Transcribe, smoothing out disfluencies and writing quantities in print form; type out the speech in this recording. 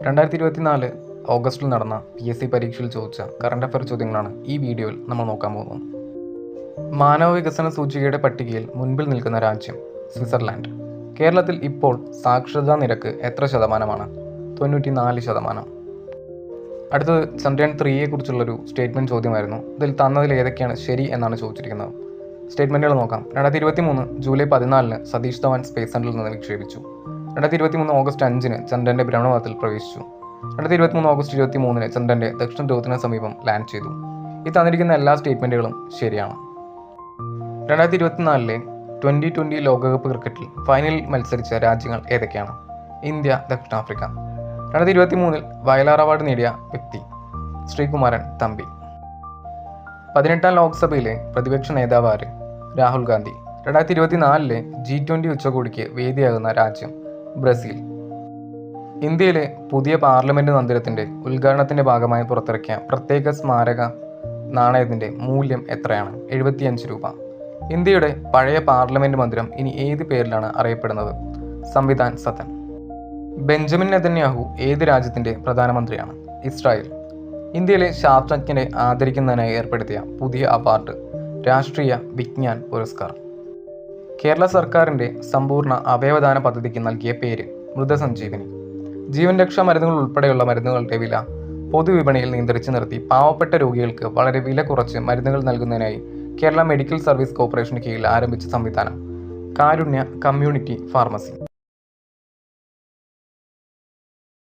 2024 ഓഗസ്റ്റിൽ നടന്ന PSC പരീക്ഷയിൽ ചോദിച്ച കറണ്ട് അഫയർ ചോദ്യങ്ങളാണ് ഈ വീഡിയോയിൽ നമ്മൾ നോക്കാൻ പോകുന്നത്. മാനവ വികസന സൂചികയുടെ പട്ടികയിൽ മുൻപിൽ നിൽക്കുന്ന രാജ്യം സ്വിറ്റ്സർലാൻഡ്. കേരളത്തിൽ ഇപ്പോൾ സാക്ഷരതാ നിരക്ക് എത്ര ശതമാനമാണ്? 94%. അടുത്തത് ചന്ദ്രയാൻ 3യെ കുറിച്ചുള്ളൊരു സ്റ്റേറ്റ്മെൻറ്റ് ചോദ്യമായിരുന്നു. ഇതിൽ തന്നതിൽ ഏതൊക്കെയാണ് ശരി എന്നാണ് ചോദിച്ചിരിക്കുന്നത്. സ്റ്റേറ്റ്മെൻറ്റുകൾ നോക്കാം. 2023 ജൂലൈ 14 സതീഷ് ധവാൻ സ്പേസ് സെൻറ്ററിൽ നിന്ന് വിക്ഷേപിച്ചു. 2023 ഓഗസ്റ്റ് 5 ചന്ദ്രൻ്റെ ഭ്രമണപഥത്തിൽ പ്രവേശിച്ചു. 2023 ഓഗസ്റ്റ് 23 ചന്ദ്രൻ്റെ ദക്ഷിണ ധ്രുവത്തിന് സമീപം ലാൻഡ് ചെയ്തു. ഈ തന്നിരിക്കുന്ന എല്ലാ സ്റ്റേറ്റ്മെൻറ്റുകളും ശരിയാണ്. 2024 2020 ലോകകപ്പ് ക്രിക്കറ്റിൽ ഫൈനലിൽ മത്സരിച്ച രാജ്യങ്ങൾ ഏതൊക്കെയാണ്? ഇന്ത്യ, ദക്ഷിണാഫ്രിക്ക. 2023 വയലാർ അവാർഡ് നേടിയ വ്യക്തി ശ്രീകുമാരൻ തമ്പി. 18ാം ലോക്സഭയിലെ പ്രതിപക്ഷ നേതാവ് ആര്? രാഹുൽ ഗാന്ധി. 2024 G20 ഉച്ചകോടിക്ക് വേദിയാകുന്ന രാജ്യം ബ്രസീൽ. ഇന്ത്യയിലെ പുതിയ പാർലമെന്റ് മന്ദിരത്തിന്റെ ഉദ്ഘാടനത്തിന്റെ ഭാഗമായി പുറത്തിറക്കിയ പ്രത്യേക സ്മാരക നാണയത്തിന്റെ മൂല്യം എത്രയാണ്? 75 രൂപ. ഇന്ത്യയുടെ പഴയ പാർലമെന്റ് മന്ദിരം ഇനി ഏത് പേരിലാണ് അറിയപ്പെടുന്നത്? സംവിധാൻ സദൻ. ബെഞ്ചമിൻ നെതന്യാഹു ഏത് രാജ്യത്തിന്റെ പ്രധാനമന്ത്രിയാണ്? ഇസ്രായേൽ. ഇന്ത്യയിലെ ശാസ്ത്രജ്ഞരെ ആദരിക്കുന്നതിനായി ഏർപ്പെടുത്തിയ പുതിയ അവാർഡ് രാഷ്ട്രീയ വിജ്ഞാൻ പുരസ്കാർ. കേരള സർക്കാരിൻ്റെ സമ്പൂർണ്ണ അവയവദാന പദ്ധതിക്ക് നൽകിയ പേര് മൃതസഞ്ജീവനി. ജീവൻ രക്ഷാ മരുന്നുകൾ ഉൾപ്പെടെയുള്ള മരുന്നുകളുടെ വില പൊതുവിപണിയിൽ നിയന്ത്രിച്ചു നിർത്തി പാവപ്പെട്ട രോഗികൾക്ക് വളരെ വില കുറച്ച് മരുന്നുകൾ നൽകുന്നതിനായി കേരള മെഡിക്കൽ സർവീസ് കോർപ്പറേഷന് കീഴിൽ ആരംഭിച്ച സംവിധാനം കാരുണ്യ കമ്മ്യൂണിറ്റി ഫാർമസി.